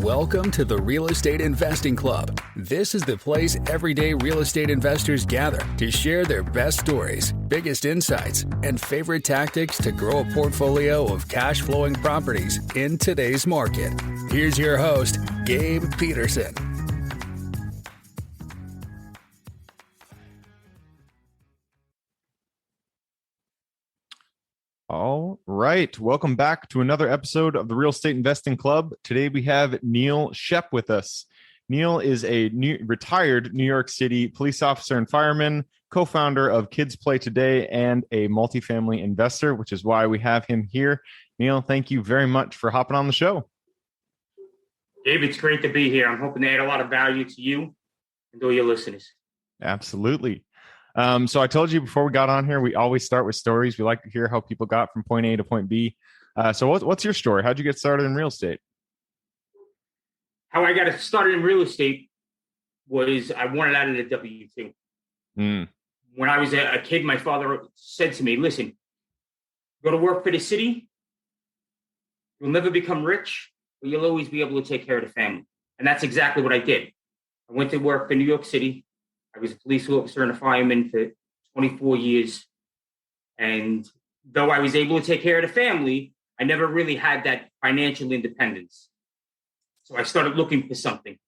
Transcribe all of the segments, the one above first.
Welcome to the Real Estate Investing Club. This is the place everyday real estate investors gather to share their best stories, biggest insights, and favorite tactics to grow a portfolio of cash flowing properties in today's market. Here's your host, Gabe Peterson. All right. Welcome back to another episode of the Real Estate Investing Club. Today we have Neil Schoepp with us. Neil is a retired New York City police officer and fireman, co-founder of Kids Play Today, and a multifamily investor, which is why we have him here. Neil, thank you very much for hopping on the show. Gabe, it's great to be here. I'm hoping to add a lot of value to you and all your listeners. Absolutely. So I told you before we got on here, we always start with stories. We like to hear how people got from point A to point B. So what's your story? How'd you get started in real estate? How I got started in real estate was I wanted out of the W-2. When I was a kid, my father said to me, listen, go to work for the city. You'll never become rich, but you'll always be able to take care of the family. And that's exactly what I did. I went to work for New York City. I was a police officer and a fireman for 24 years. And though I was able to take care of the family, I never really had that financial independence. So I started looking for something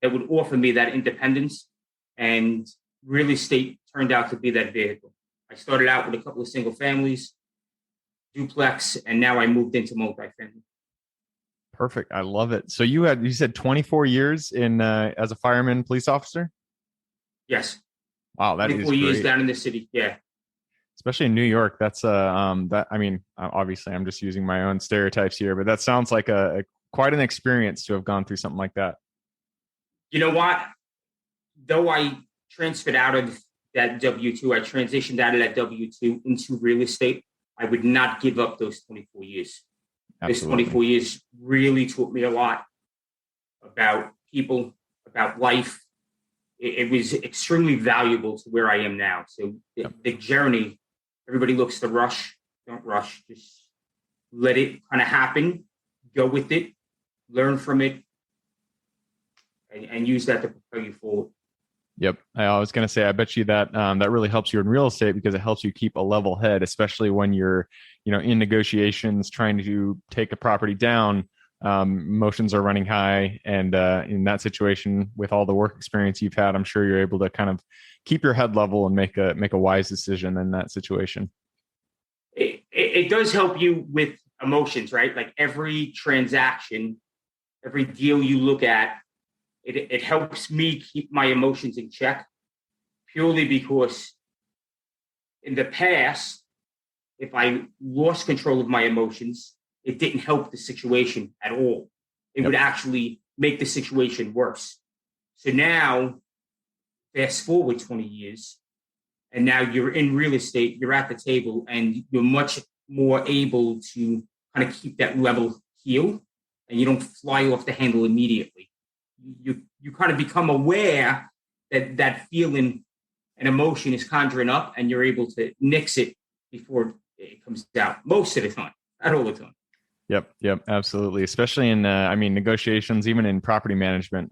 that would offer me that independence, and real estate turned out to be that vehicle. I started out with a couple of single families, duplex, and now I moved into multifamily. Perfect. I love it. So you said 24 years in as a fireman, police officer? Yes. Wow, that is 24 years down in the city. Yeah. Especially in New York. That's obviously I'm just using my own stereotypes here, but that sounds like quite an experience to have gone through something like that. You know what? Though I transferred out of that W-2, I transitioned out of that W-2 into real estate, I would not give up those 24 years. Absolutely. Those 24 years really taught me a lot about people, about life. It was extremely valuable to where I am now. So the journey, everybody looks to rush. Don't rush. Just let it kind of happen. Go with it. Learn from it. And use that to propel you forward. Yep. I was going to say, I bet you that that really helps you in real estate because it helps you keep a level head, especially when you're, in negotiations trying to take a property down. Emotions are running high, and in that situation, with all the work experience you've had, I'm sure you're able to kind of keep your head level and make a wise decision in that situation. It does help you with emotions, right? Like every transaction, every deal you look at, it helps me keep my emotions in check, purely because in the past, if I lost control of my emotions, it didn't help the situation at all. It would actually make the situation worse. So now, fast forward 20 years, and now you're in real estate, you're at the table, and you're much more able to kind of keep that level heel, and you don't fly off the handle immediately. You kind of become aware that feeling and emotion is conjuring up, and you're able to nix it before it comes out most of the time, not all the time. Yep, absolutely. Especially in, negotiations, even in property management.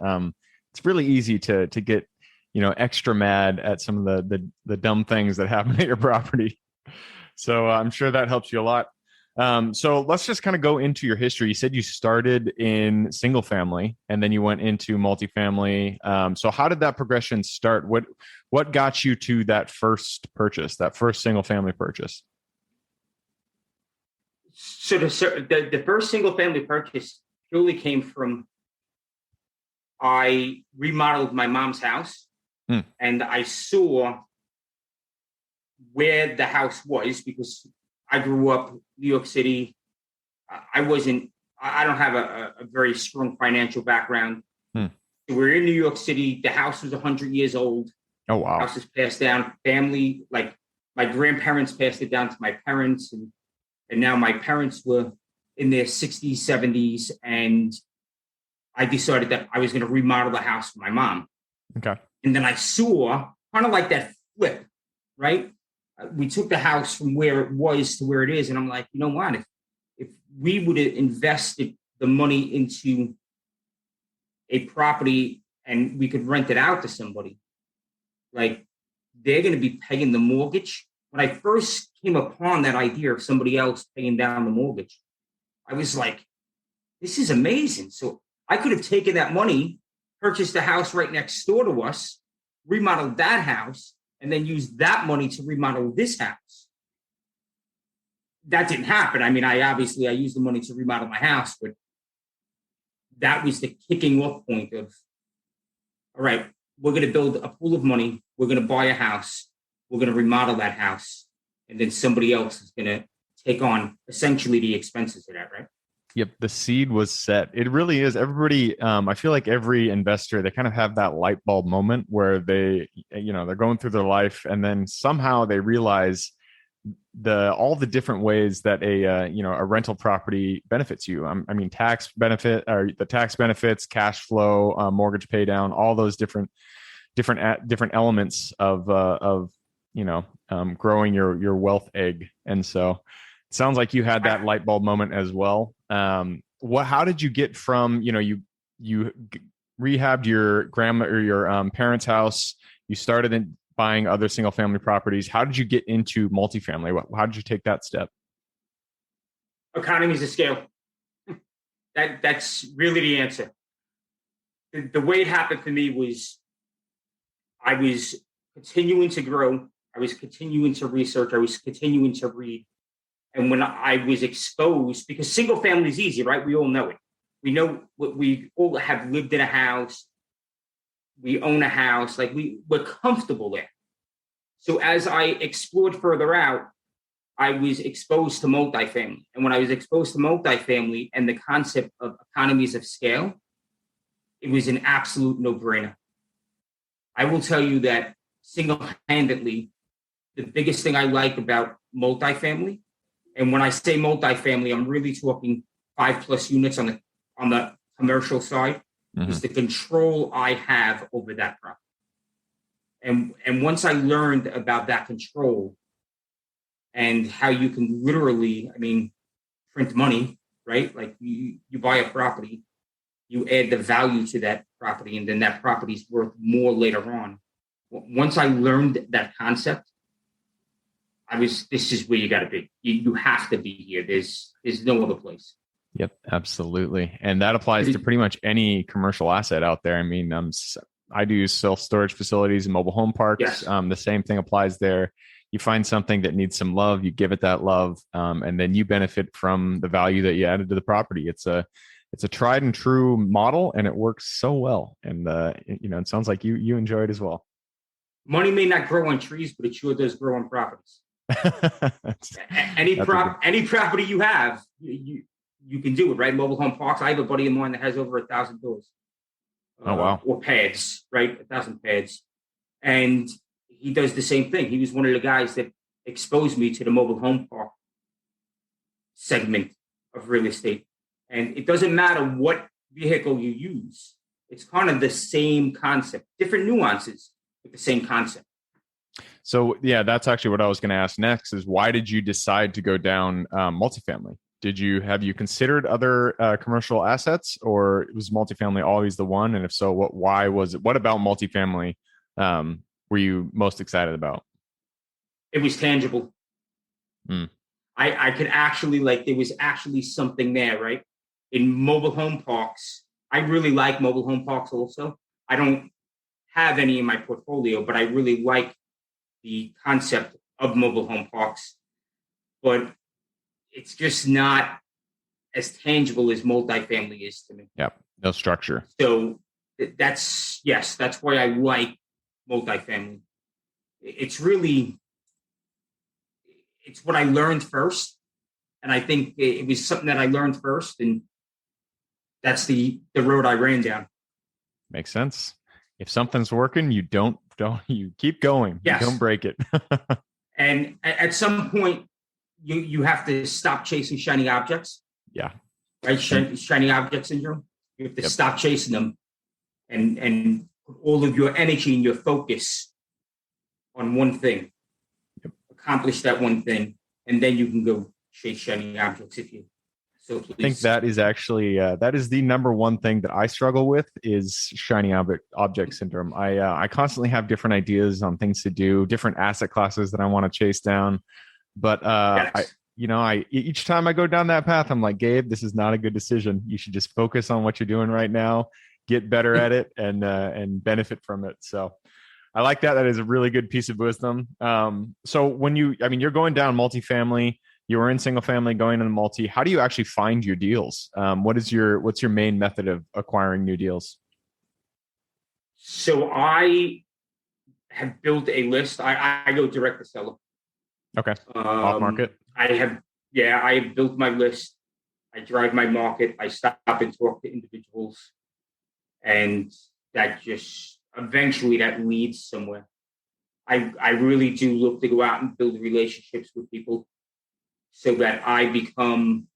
It's really easy to get, extra mad at some of the dumb things that happen at your property. So I'm sure that helps you a lot. So let's just kind of go into your history. You said you started in single family and then you went into multifamily. So how did that progression start? What got you to that first purchase, that first single family purchase? So the first single family purchase purely came from, I remodeled my mom's house and I saw where the house was, because I grew up in New York City. I don't have a very strong financial background. So we're in New York City. The house was 100 years old. Oh, wow. The house was passed down. Family, like my grandparents passed it down to my parents, and now my parents were in their 60s, 70s, and I decided that I was going to remodel the house for my mom. Okay. And then I saw kind of like that flip, right? We took the house from where it was to where it is. And I'm like, you know what? If we would have invested the money into a property and we could rent it out to somebody, like they're going to be paying the mortgage. When I first came upon that idea of somebody else paying down the mortgage, I was like, this is amazing. So I could have taken that money, purchased a house right next door to us, remodeled that house, and then used that money to remodel this house. That didn't happen. I mean, I used the money to remodel my house, but that was the kicking off point of, all right, we're going to build a pool of money. We're going to buy a house. We're going to remodel that house. And then somebody else is going to take on essentially the expenses of that, right? Yep. The seed was set. It really is. Everybody, I feel like every investor, they kind of have that light bulb moment where they, they're going through their life and then somehow they realize all the different ways that a rental property benefits you. I mean, tax benefit or the tax benefits, cash flow, mortgage pay down, all those different elements of growing your wealth egg. And so it sounds like you had that light bulb moment as well. How did you get from, you rehabbed your grandma or your parents' house, you started buying other single family properties. How did you get into multifamily? How did you take that step? Economies of scale. That's really the answer. The way it happened for me was I was continuing to grow. I was continuing to research. I was continuing to read. And when I was exposed, because single family is easy, right? We all know it. We know what we all have lived in a house. We own a house, like we're comfortable there. So as I explored further out, I was exposed to multifamily. And when I was exposed to multifamily and the concept of economies of scale, it was an absolute no-brainer. I will tell you that single-handedly, the biggest thing I like about multifamily, and when I say multifamily, I'm really talking 5+ units on the commercial side, is the control I have over that property. And once I learned about that control and how you can literally, print money, right? Like you buy a property, you add the value to that property, and then that property is worth more later on. Once I learned that concept, this is where you got to be. You have to be here. There's no other place. Yep, absolutely. And that applies to pretty much any commercial asset out there. I mean, I do self-storage facilities and mobile home parks. Yes. The same thing applies there. You find something that needs some love, you give it that love, and then you benefit from the value that you added to the property. It's a tried and true model, and it works so well. And it sounds like you enjoy it as well. Money may not grow on trees, but it sure does grow on properties. Any property you have, you can do it, right? Mobile home parks. I have a buddy of mine that has over 1,000 doors. Oh, wow. Or pads, right? 1,000 pads. And he does the same thing. He was one of the guys that exposed me to the mobile home park segment of real estate. And it doesn't matter what vehicle you use. It's kind of the same concept, different nuances, but the same concept. So, yeah, that's actually what I was going to ask next is why did you decide to go down multifamily? Have you considered other commercial assets, or was multifamily always the one? And if so, why was it? What about multifamily were you most excited about? It was tangible. I could actually, there was actually something there, right? In mobile home parks, I really like mobile home parks also. I don't have any in my portfolio, but I really like the concept of mobile home parks. But it's just not as tangible as multifamily is to me. Yeah, no structure. So that's why I like multifamily. It's what I learned first. And I think it was something that I learned first. And that's the road I ran down. Makes sense. If something's working, you keep going. Yes. You don't break it. And at some point, you have to stop chasing shiny objects. Yeah. Right? Shiny object syndrome. You have to stop chasing them and put all of your energy and your focus on one thing. Accomplish that one thing. And then you can go chase shiny objects if you So I think please. that is actually that is the number one thing that I struggle with is shiny object syndrome. I constantly have different ideas on things to do, different asset classes that I want to chase down, but Yes. I each time I go down that path, I'm like, Gabe, this is not a good decision. You should just focus on what you're doing right now, get better at it, and benefit from it. So I like that. That is a really good piece of wisdom. So when you're going down multifamily, you were in single family, going into multi. How do you actually find your deals? What's your main method of acquiring new deals? So I have built a list. I go direct to seller. Okay. Off market. I have built my list. I drive my market. I stop and talk to individuals, and that just eventually that leads somewhere. I really do look to go out and build relationships with people so that I become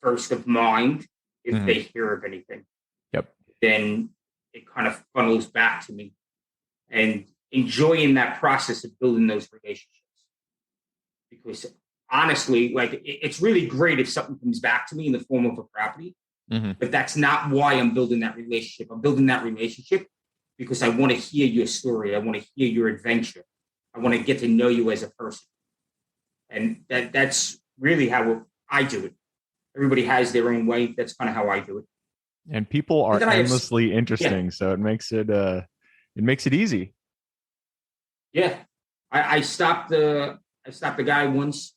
first of mind if they hear of anything. Yep. Then it kind of funnels back to me, and enjoying that process of building those relationships. Because honestly, like it's really great if something comes back to me in the form of a property, but that's not why I'm building that relationship. I'm building that relationship because I want to hear your story. I want to hear your adventure. I want to get to know you as a person. And that's really how I do it. Everybody has their own way. That's kind of how I do it. And people are endlessly interesting, so it makes it easy. Yeah, I stopped the guy once.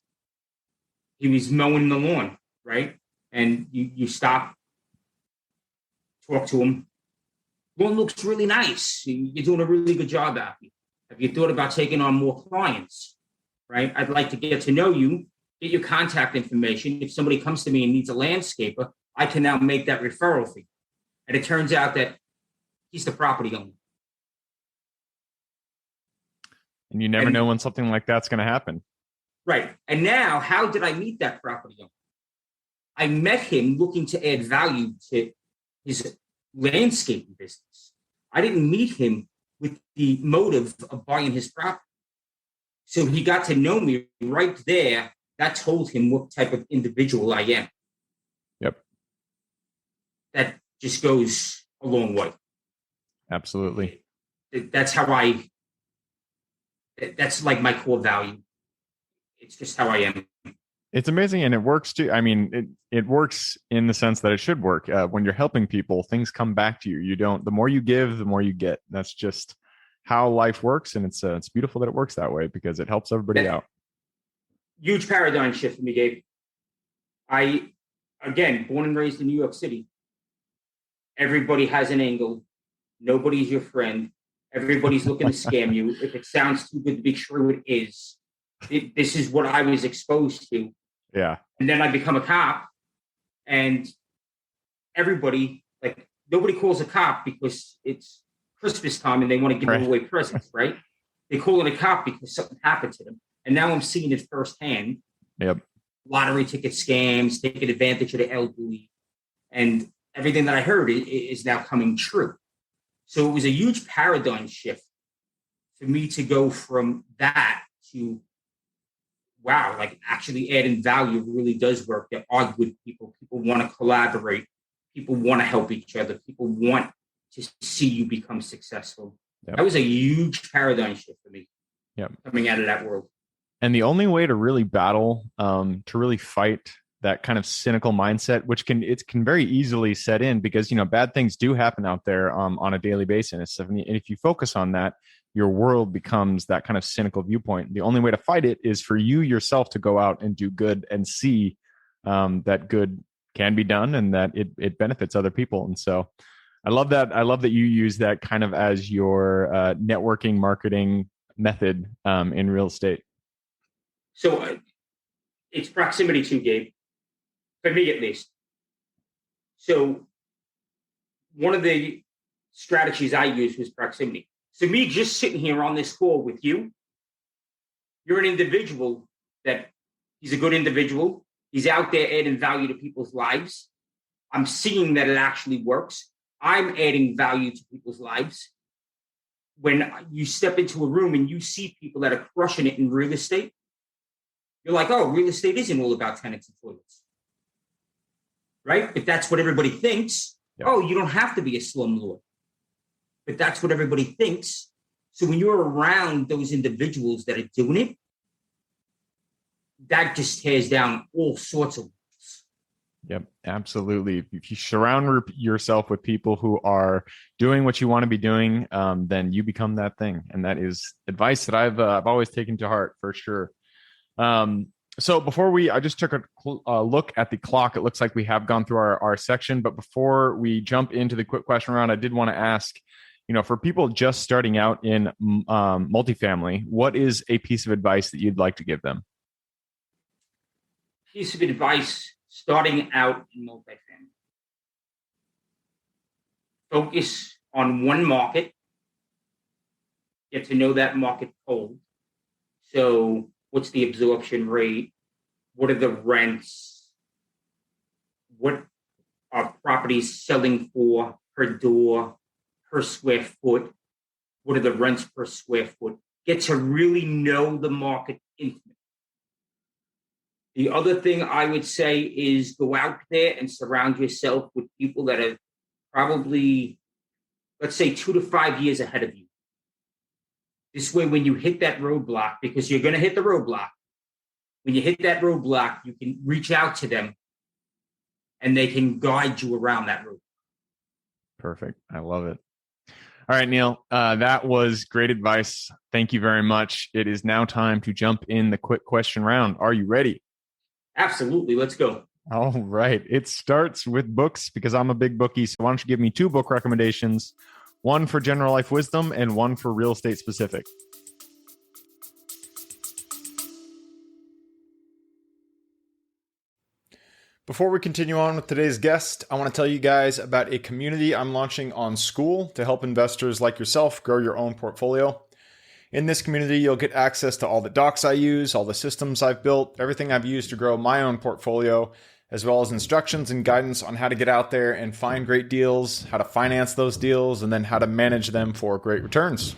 He was mowing the lawn, right? And you stop, talk to him. Lawn looks really nice. You're doing a really good job out here. Have you thought about taking on more clients? Right? I'd like to get to know you, get your contact information. If somebody comes to me and needs a landscaper, I can now make that referral fee. And it turns out that he's the property owner. And you never know when something like that's going to happen. Right. And now, how did I meet that property owner? I met him looking to add value to his landscaping business. I didn't meet him with the motive of buying his property. So he got to know me right there. That told him what type of individual I am. Yep. That just goes a long way. Absolutely. That's like my core value. It's just how I am. It's amazing, and it works too. I mean, it works in the sense that it should work. When you're helping people, things come back to you. You don't. The more you give, the more you get. That's just how life works, and it's beautiful that it works that way because it helps everybody out. Huge paradigm shift for me, Gabe. Again, born and raised in New York City. Everybody has an angle. Nobody's your friend. Everybody's looking to scam you. If it sounds too good to be true, it is. This is what I was exposed to. Yeah. And then I become a cop, and everybody, like, nobody calls a cop because it's Christmas time and they want to give away presents, right? They call in a cop because something happened to them. And now I'm seeing it firsthand. Yep. Lottery ticket scams, taking advantage of the elderly. And everything that I heard is now coming true. So it was a huge paradigm shift for me to go from that to, wow, like actually adding value really does work. There are good people. People want to collaborate. People want to help each other. People want to see you become successful. Yep. That was a huge paradigm shift for me. Yep. Coming out of that world. And the only way to really battle, to really fight that kind of cynical mindset, which can very easily set in because, bad things do happen out there on a daily basis. And if you focus on that, your world becomes that kind of cynical viewpoint. The only way to fight it is for you yourself to go out and do good and see that good can be done and that it benefits other people. And so I love that. I love that you use that kind of as your networking marketing method in real estate. So it's proximity too, Gabe, for me at least. So one of the strategies I used was proximity. So me just sitting here on this call with you, you're an individual that he's a good individual. He's out there adding value to people's lives. I'm seeing that it actually works. I'm adding value to people's lives. When you step into a room and you see people that are crushing it in real estate, you're like, oh, real estate isn't all about tenants and toilets. right? But that's what everybody thinks. Yep. Oh, you don't have to be a slumlord. But that's what everybody thinks. So when you're around those individuals that are doing it, that just tears down all sorts of walls. Yep, absolutely. If you surround yourself with people who are doing what you want to be doing, then you become that thing. And that is advice that I've always taken to heart for sure. So before I just took a look at the clock. It looks like we have gone through our section, but before we jump into the quick question round, I did want to ask, for people just starting out in multifamily, what is a piece of advice that you'd like to give them? Piece of advice starting out in multifamily. Focus on one market. Get to know that market cold. So what's the absorption rate? What are the rents? What are properties selling for per door, per square foot? What are the rents per square foot? Get to really know the market intimately. The other thing I would say is go out there and surround yourself with people that are probably, let's say, 2 to 5 years ahead of you. This way, when you hit that roadblock, because you're going to hit the roadblock, when you hit that roadblock, you can reach out to them and they can guide you around that road. Perfect. I love it. All right, Neil, that was great advice. Thank you very much. It is now time to jump in the quick question round. Are you ready? Absolutely. Let's go. All right. It starts with books because I'm a big bookie. So why don't you give me 2 book recommendations, one for general life wisdom and one for real estate specific. Before we continue on with today's guest, I want to tell you guys about a community I'm launching on School to help investors like yourself grow your own portfolio. In this community, you'll get access to all the docs I use, all the systems I've built, everything I've used to grow my own portfolio, as well as instructions and guidance on how to get out there and find great deals, how to finance those deals, and then how to manage them for great returns.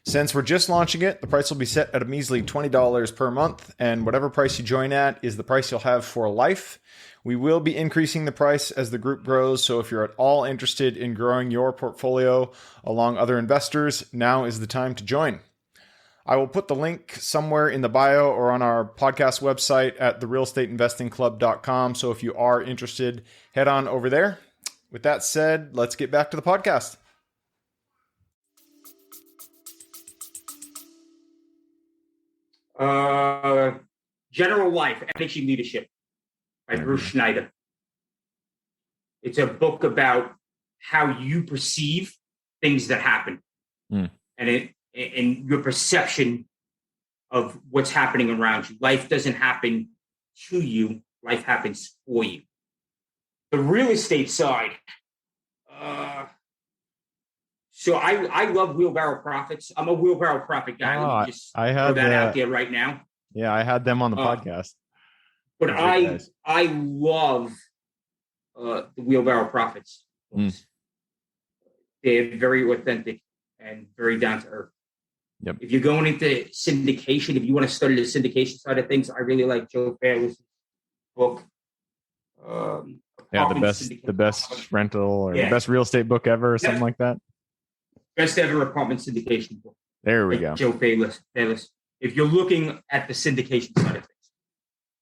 Since we're just launching it, the price will be set at a measly $20 per month, and whatever price you join at is the price you'll have for life. We will be increasing the price as the group grows, so if you're at all interested in growing your portfolio along other investors, now is the time to join. I will put the link somewhere in the bio or on our podcast website at therealestateinvestingclub.com, so if you are interested, head on over there. With that said, let's get back to the podcast. General Life, Energy Leadership by Bruce Schneider. It's a book about how you perceive things that happen and your perception of what's happening around you. Life doesn't happen to you. Life happens for you. The real estate side. So I love wheelbarrow profits. I'm a wheelbarrow profit guy. Let me just throw that out there right now. Yeah, I had them on the podcast. But I love the wheelbarrow profits. They're very authentic and very down to earth. Yep. If you're going into syndication, if you want to study the syndication side of things, I really like Joe Fairless' book. The best rental or the best real estate book ever, or something like that. Best ever apartment syndication book. There we go. Joe Fairless. If you're looking at the syndication side of things.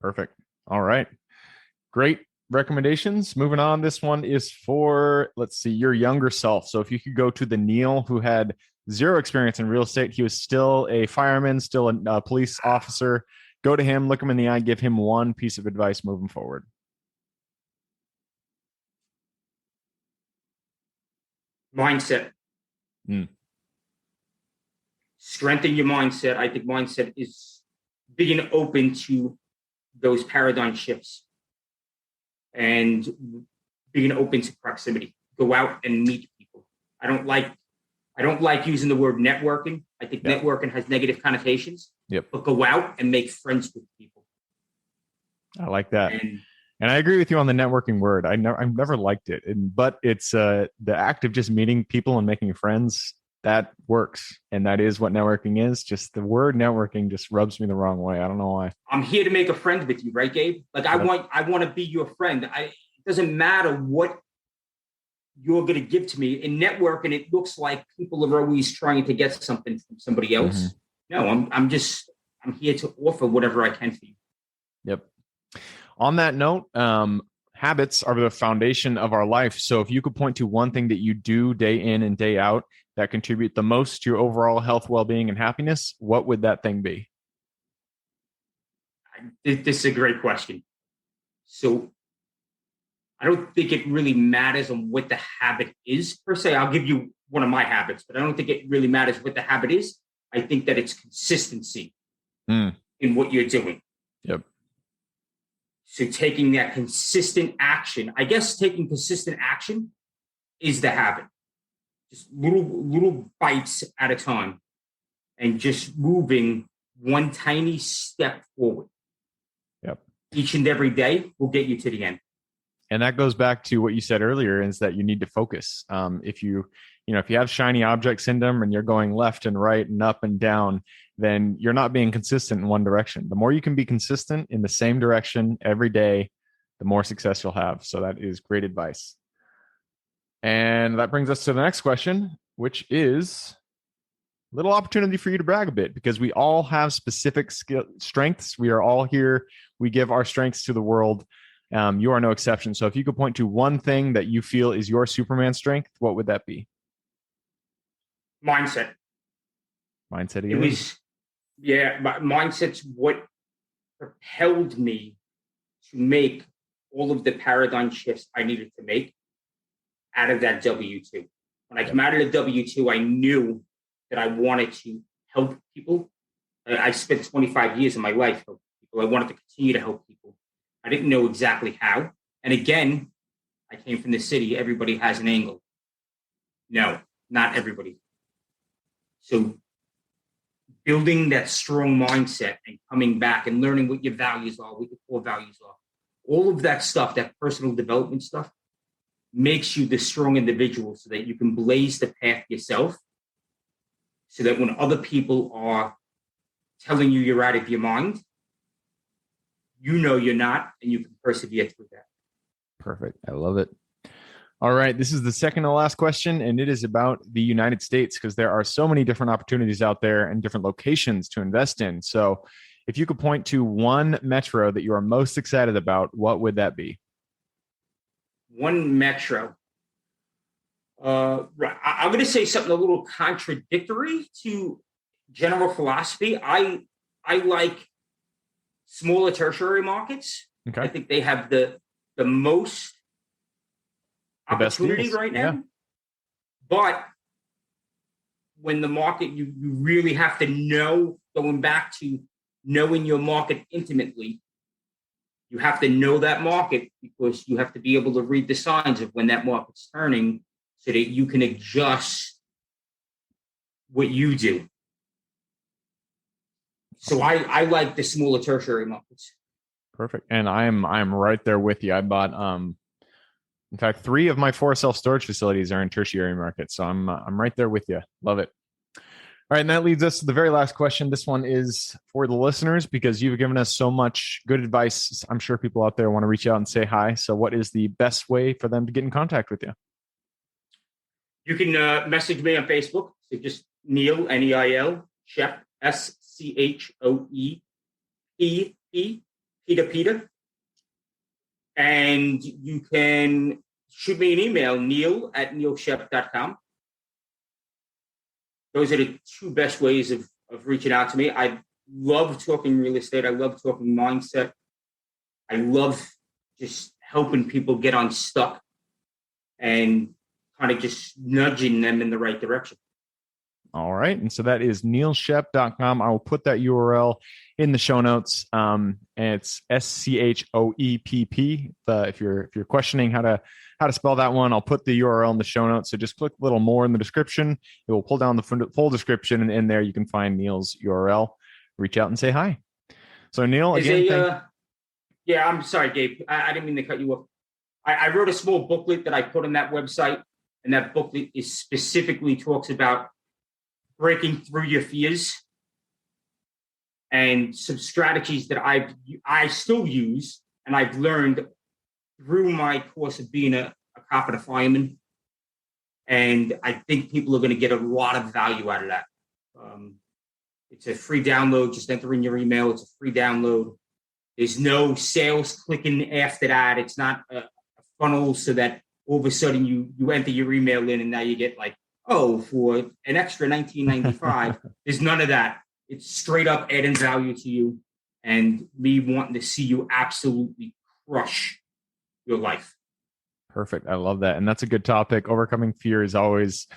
Perfect. All right. Great recommendations. Moving on. This one is for, let's see, your younger self. So if you could go to the Neil who had 0 experience in real estate, he was still a fireman, still a police officer. Go to him, look him in the eye, give him one piece of advice moving forward. Mindset. Strengthen your mindset. I think mindset is being open to those paradigm shifts and being open to proximity. Go out and meet people. I don't like using the word networking. I think networking has negative connotations. But go out and make friends with people. I like that. And I agree with you on the networking word. I've never liked it, but it's the act of just meeting people and making friends that works, and that is what networking is. Just the word networking just rubs me the wrong way. I don't know why. I'm here to make a friend with you, right, Gabe? Like I want to be your friend. It doesn't matter what you're going to give to me. In networking, it looks like people are always trying to get something from somebody else. No, I'm here to offer whatever I can for you. Yep. On that note, habits are the foundation of our life. So if you could point to one thing that you do day in and day out that contribute the most to your overall health, well-being, and happiness, what would that thing be? This is a great question. So I don't think it really matters on what the habit is per se. I'll give you one of my habits, but I don't think it really matters what the habit is. I think that it's consistency in what you're doing. Yep. So taking that consistent action, I guess taking consistent action is the habit. Just little bites at a time and just moving one tiny step forward. Yep. Each and every day will get you to the end. And that goes back to what you said earlier, is that you need to focus. If you have shiny object syndrome and you're going left and right and up and down, then you're not being consistent in one direction. The more you can be consistent in the same direction every day, the more success you'll have. So that is great advice. And that brings us to the next question, which is a little opportunity for you to brag a bit, because we all have specific strengths. We are all here. We give our strengths to the world. You are no exception. So if you could point to one thing that you feel is your Superman strength, what would that be? Mindset. Mindset. It was, mindset's what propelled me to make all of the paradigm shifts I needed to make out of that W-2. When I came out of the W-2, I knew that I wanted to help people. I spent 25 years of my life helping people. I wanted to continue to help people. I didn't know exactly how. And again, I came from the city. Everybody has an angle. No, not everybody. So building that strong mindset and coming back and learning what your values are, what your core values are, all of that stuff, that personal development stuff, makes you the strong individual so that you can blaze the path yourself, so that when other people are telling you you're out of your mind, you know you're not, and you can persevere through that. Perfect. I love it. All right. This is the second to last question, and it is about the United States, because there are so many different opportunities out there and different locations to invest in. So if you could point to one metro that you are most excited about, what would that be? One metro. I'm going to say something a little contradictory to general philosophy. I like smaller tertiary markets. Okay. I think they have the most opportunity right now. Yeah. But when the market, you really have to know, going back to knowing your market intimately, you have to know that market, because you have to be able to read the signs of when that market's turning so that you can adjust what you do. So I like the smaller tertiary markets. Perfect. And I'm right there with you. I bought, in fact, 3 of my 4 self-storage facilities are in tertiary markets. So I'm right there with you. Love it. All right. And that leads us to the very last question. This one is for the listeners, because you've given us so much good advice. I'm sure people out there want to reach out and say hi. So what is the best way for them to get in contact with you? You can message me on Facebook. So just Neil, Neil, Schoepp, Schoepp, Peter. And you can shoot me an email, neil@neilschoepp.com. Those are the 2 best ways of reaching out to me. I love talking real estate. I love talking mindset. I love just helping people get unstuck and kind of just nudging them in the right direction. All right. And so that is neilschoepp.com. I will put that URL in the show notes. And it's SCHOEPP. If you're questioning how to spell that one, I'll put the URL in the show notes. So just click a little more in the description. It will pull down the full description, and in there you can find Neil's URL. Reach out and say hi. So Neil, again, I'm sorry, Gabe. I didn't mean to cut you off. I wrote a small booklet that I put on that website, and that booklet is specifically talks about breaking through your fears and some strategies that I still use and I've learned through my course of being a cop and a fireman. And I think people are going to get a lot of value out of that. It's a free download. Just enter in your email. It's a free download. There's no sales clicking after that. It's not a funnel so that all of a sudden you enter your email in and now you get like, oh, for an extra $19.95. There's none of that. It's straight up adding value to you and me wanting to see you absolutely crush your life. Perfect. I love that. And that's a good topic. Overcoming fear is always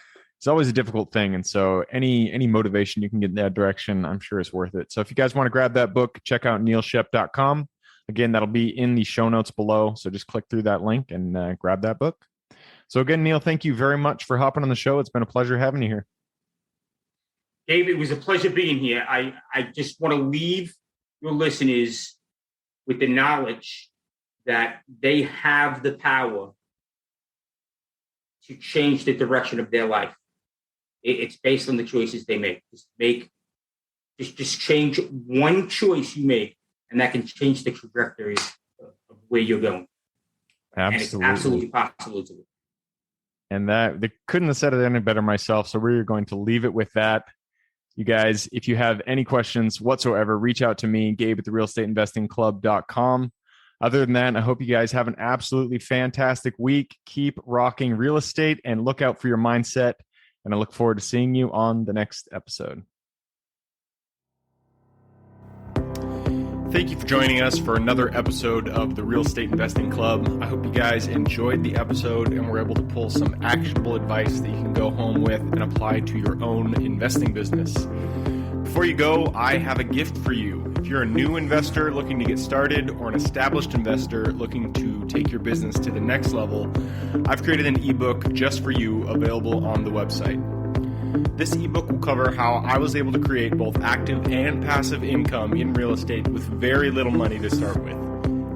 a difficult thing. And so any motivation you can get in that direction, I'm sure is worth it. So if you guys want to grab that book, check out neilschoepp.com. Again, that'll be in the show notes below. So just click through that link and grab that book. So again, Neil, thank you very much for hopping on the show. It's been a pleasure having you here. Dave, it was a pleasure being here. I just want to leave your listeners with the knowledge that they have the power to change the direction of their life. It's based on the choices they make. Just change one choice you make, and that can change the trajectory of where you're going. Absolutely. And it's absolutely possible to do. And they couldn't have said it any better myself. So we're going to leave it with that. You guys, if you have any questions whatsoever, reach out to me, Gabe at therealestateinvestingclub.com. Other than that, I hope you guys have an absolutely fantastic week. Keep rocking real estate and look out for your mindset. And I look forward to seeing you on the next episode. Thank you for joining us for another episode of the Real Estate Investing Club. I hope you guys enjoyed the episode and were able to pull some actionable advice that you can go home with and apply to your own investing business. Before you go, I have a gift for you. If you're a new investor looking to get started or an established investor looking to take your business to the next level, I've created an ebook just for you available on the website. This ebook will cover how I was able to create both active and passive income in real estate with very little money to start with.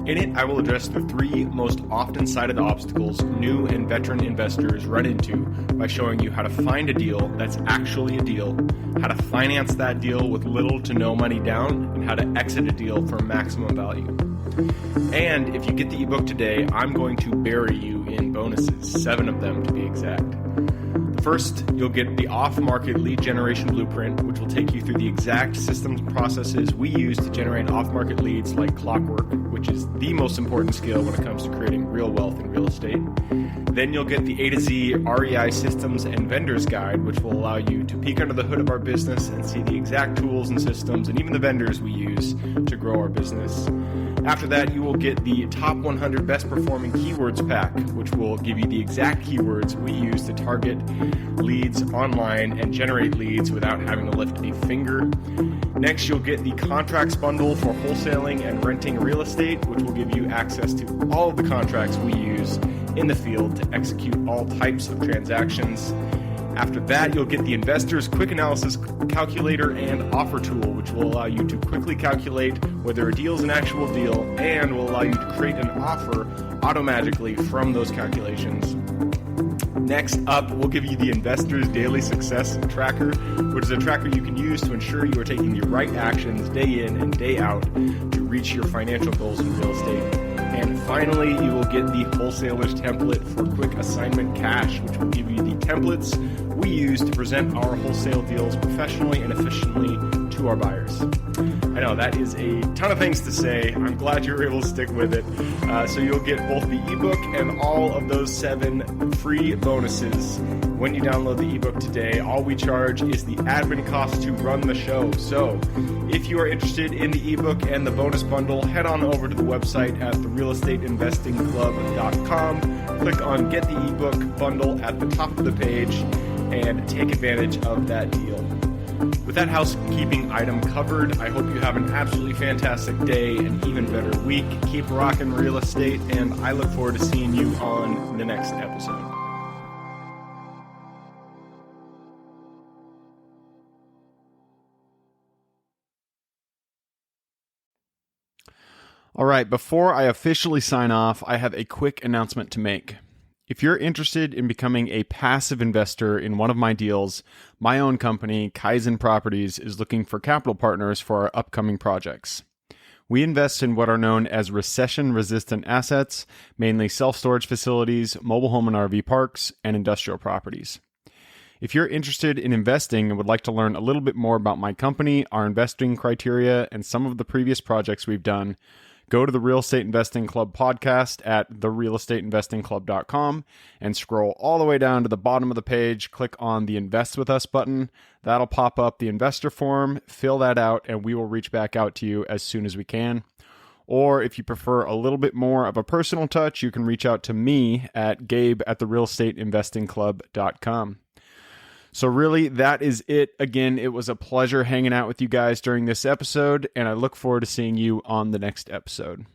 In it, I will address the 3 most often cited obstacles new and veteran investors run into by showing you how to find a deal that's actually a deal, how to finance that deal with little to no money down, and how to exit a deal for maximum value. And if you get the ebook today, I'm going to bury you in bonuses, 7 of them to be exact. First, you'll get the off-market lead generation blueprint, which will take you through the exact systems and processes we use to generate off-market leads like clockwork, which is the most important skill when it comes to creating real wealth in real estate. Then you'll get the A to Z REI systems and vendors guide, which will allow you to peek under the hood of our business and see the exact tools and systems and even the vendors we use to grow our business. After that, you will get the top 100 best performing keywords pack, which will give you the exact keywords we use to target leads online and generate leads without having to lift a finger. Next, you'll get the contracts bundle for wholesaling and renting real estate, which will give you access to all of the contracts we use in the field to execute all types of transactions. After that, you'll get the Investor's Quick Analysis Calculator and Offer Tool, which will allow you to quickly calculate whether a deal is an actual deal and will allow you to create an offer automagically from those calculations. Next up, we'll give you the Investor's Daily Success Tracker, which is a tracker you can use to ensure you are taking the right actions day in and day out to reach your financial goals in real estate. And finally, you will get the Wholesaler's Template for Quick Assignment Cash, which will give you the templates we use to present our wholesale deals professionally and efficiently to our buyers. I know that is a ton of things to say. I'm glad you were able to stick with it. So you'll get both the ebook and all of those 7 free bonuses when you download the ebook today. All we charge is the admin cost to run the show. So if you are interested in the ebook and the bonus bundle, head on over to the website at therealestateinvestingclub.com. Click on Get the Ebook Bundle at the top of the page and take advantage of that deal. With that housekeeping item covered, I hope you have an absolutely fantastic day and even better week. Keep rocking real estate, and I look forward to seeing you on the next episode. All right, before I officially sign off, I have a quick announcement to make. If you're interested in becoming a passive investor in one of my deals, my own company, Kaizen Properties, is looking for capital partners for our upcoming projects. We invest in what are known as recession-resistant assets, mainly self-storage facilities, mobile home and RV parks, and industrial properties. If you're interested in investing and would like to learn a little bit more about my company, our investing criteria, and some of the previous projects we've done, go to the Real Estate Investing Club podcast at therealestateinvestingclub.com and scroll all the way down to the bottom of the page. Click on the Invest With Us button. That'll pop up the investor form. Fill that out, and we will reach back out to you as soon as we can. Or if you prefer a little bit more of a personal touch, you can reach out to me at gabe@therealestateinvestingclub.com. So really, that is it. Again, it was a pleasure hanging out with you guys during this episode, and I look forward to seeing you on the next episode.